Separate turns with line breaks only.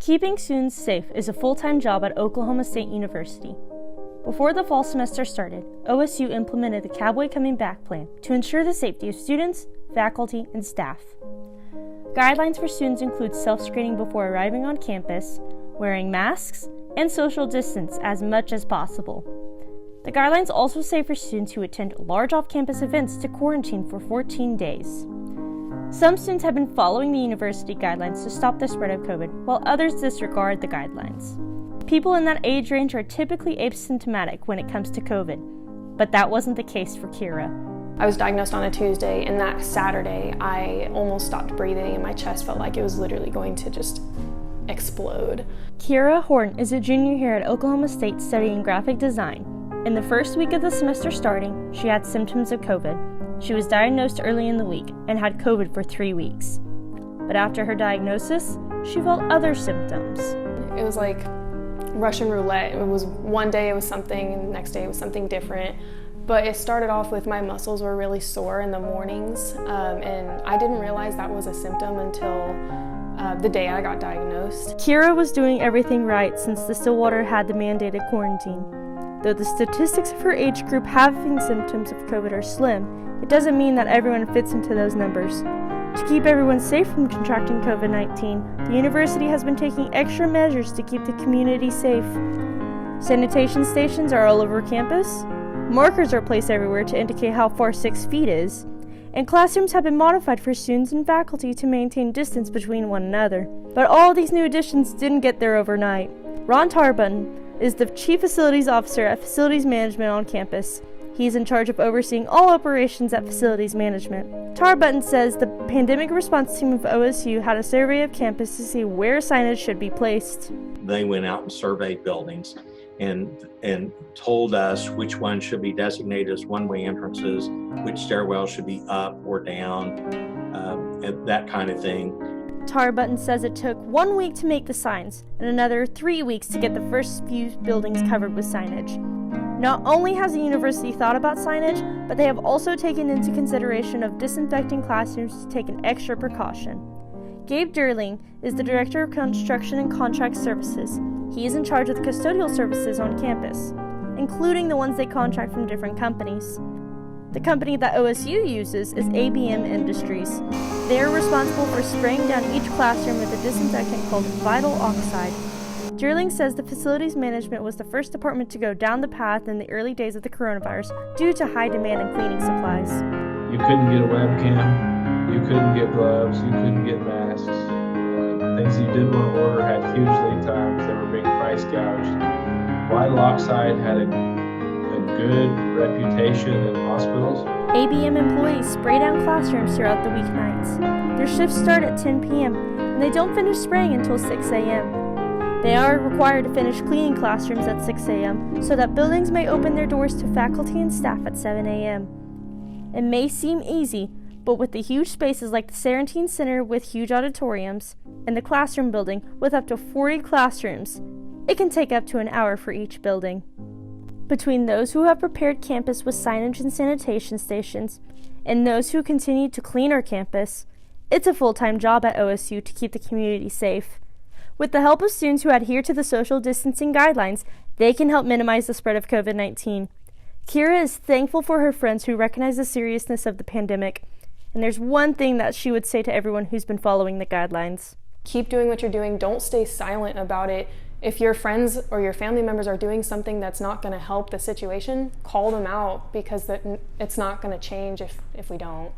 Keeping students safe is a full-time job at Oklahoma State University. Before the fall semester started, OSU implemented the Cowboy Coming Back plan to ensure the safety of students, faculty, and staff. Guidelines for students include self-screening before arriving on campus, wearing masks, and social distance as much as possible. The guidelines also say for students who attend large off-campus events to quarantine for 14 days. Some students have been following the university guidelines to stop the spread of COVID, while others disregard the guidelines. People in that age range are typically asymptomatic when it comes to COVID, but that wasn't the case for Kira.
I was diagnosed on a Tuesday, and that Saturday I almost stopped breathing and my chest felt like it was literally going to just explode.
Kira Horton is a junior here at Oklahoma State studying graphic design. In the first week of the semester starting, she had symptoms of COVID. She was diagnosed early in the week and had COVID for 3 weeks. But after her diagnosis, she felt other symptoms.
It was like Russian roulette. It was one day it was something, and the next day it was something different. But it started off with my muscles were really sore in the mornings, and I didn't realize that was a symptom until the day I got diagnosed.
Kira was doing everything right since the Stillwater had the mandated quarantine. Though the statistics of her age group having symptoms of COVID are slim, it doesn't mean that everyone fits into those numbers. To keep everyone safe from contracting COVID-19, the university has been taking extra measures to keep the community safe. Sanitation stations are all over campus, markers are placed everywhere to indicate how far 6 feet is, and classrooms have been modified for students and faculty to maintain distance between one another. But all these new additions didn't get there overnight. Ron Tarbutton is the Chief Facilities Officer at Facilities Management on campus. He's in charge of overseeing all operations at Facilities Management. Tarbutton says the pandemic response team of OSU had a survey of campus to see where signage should be placed.
They went out and surveyed buildings and told us which ones should be designated as one-way entrances, which stairwells should be up or down, and that kind of thing.
Tarbutton says it took 1 week to make the signs and another 3 weeks to get the first few buildings covered with signage. Not only has the university thought about signage, but they have also taken into consideration of disinfecting classrooms to take an extra precaution. Gabe Durling is the Director of Construction and Contract Services. He is in charge of the custodial services on campus, including the ones they contract from different companies. The company that OSU uses is ABM Industries. They are responsible for spraying down each classroom with a disinfectant called vinyl oxide. Durling says the facilities management was the first department to go down the path in the early days of the coronavirus due to high demand in cleaning supplies.
You couldn't get a webcam, you couldn't get gloves, you couldn't get masks. Things you did want to order had huge lead times that were being price gouged. Vinyl oxide had a good reputation in hospitals.
ABM employees spray down classrooms throughout the weeknights. Their shifts start at 10 p.m. and they don't finish spraying until 6 a.m. They are required to finish cleaning classrooms at 6 a.m. so that buildings may open their doors to faculty and staff at 7 a.m. It may seem easy, but with the huge spaces like the Sarantine Center with huge auditoriums and the classroom building with up to 40 classrooms, it can take up to an hour for each building. Between those who have prepared campus with signage and sanitation stations and those who continue to clean our campus, it's a full-time job at OSU to keep the community safe. With the help of students who adhere to the social distancing guidelines, they can help minimize the spread of COVID-19. Kira is thankful for her friends who recognize the seriousness of the pandemic, and there's one thing that she would say to everyone who's been following the guidelines.
Keep doing what you're doing. Don't stay silent about it. If your friends or your family members are doing something that's not going to help the situation, call them out, because it's not going to change if we don't.